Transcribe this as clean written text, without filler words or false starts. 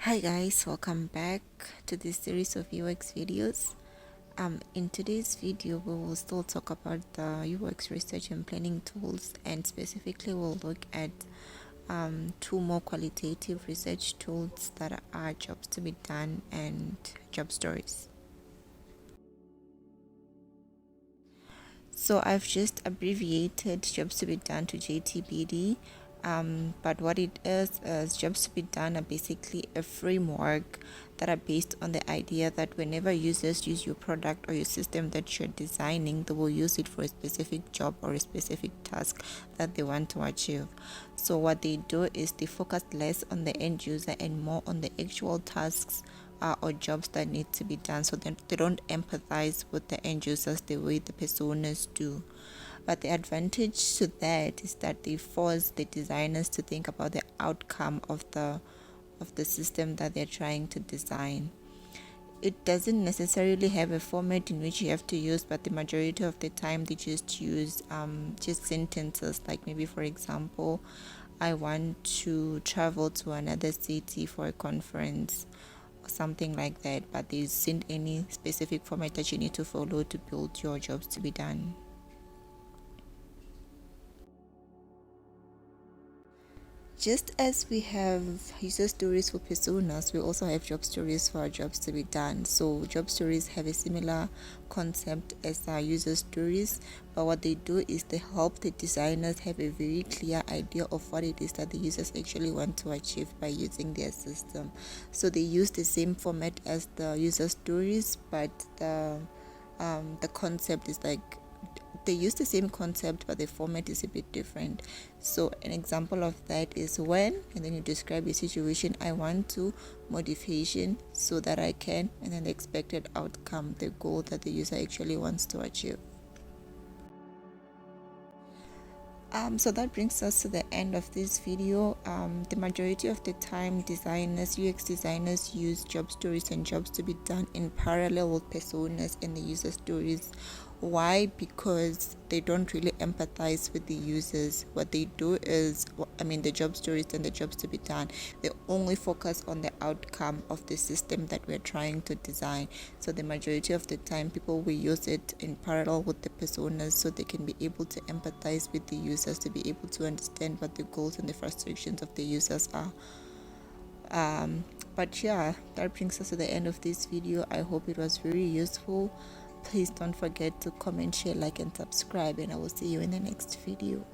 Hi guys, welcome back to this series of UX videos. In today's video we will still talk about the UX research and planning tools, and specifically we'll look at two more qualitative research tools that are jobs to be done and job stories. So I've just abbreviated jobs to be done to JTBD. But what it is jobs to be done are basically a framework that are based on the idea that whenever users use your product or your system that you're designing, they will use it for a specific job or a specific task that they want to achieve. So what they do is they focus less on the end user and more on the actual tasks or jobs that need to be done, so that they don't empathize with the end users the way the personas do. But the advantage to that is that they force the designers to think about the outcome of the system that they're trying to design. It doesn't necessarily have a format in which you have to use, but the majority of the time they just use just sentences, like maybe for example, I want to travel to another city for a conference or something like that, but there isn't any specific format that you need to follow to build your jobs to be done. Just as we have user stories for personas, we also have job stories for our jobs to be done. So job stories have a similar concept as our user stories, but what they do is they help the designers have a very clear idea of what it is that the users actually want to achieve by using their system. So they use the same format as the user stories, but the concept is like they use the same concept, but the format is a bit different. So an example of that is when, and then you describe a situation, I want to modification so that I can, and then the expected outcome, the goal that the user actually wants to achieve. So that brings us to the end of this video. The majority of the time, UX designers use job stories and jobs to be done in parallel with personas and the user stories. Why? Because they don't really empathize with the users. What they do is, the job stories and the jobs to be done, they only focus on the outcome of the system that we're trying to design. So the majority of the time, people will use it in parallel with the personas so they can be able to empathize with the users, to be able to understand what the goals and the frustrations of the users are. But yeah, that brings us to the end of this video. I hope it was very useful. Please don't forget to comment, share, like, and subscribe, and I will see you in the next video.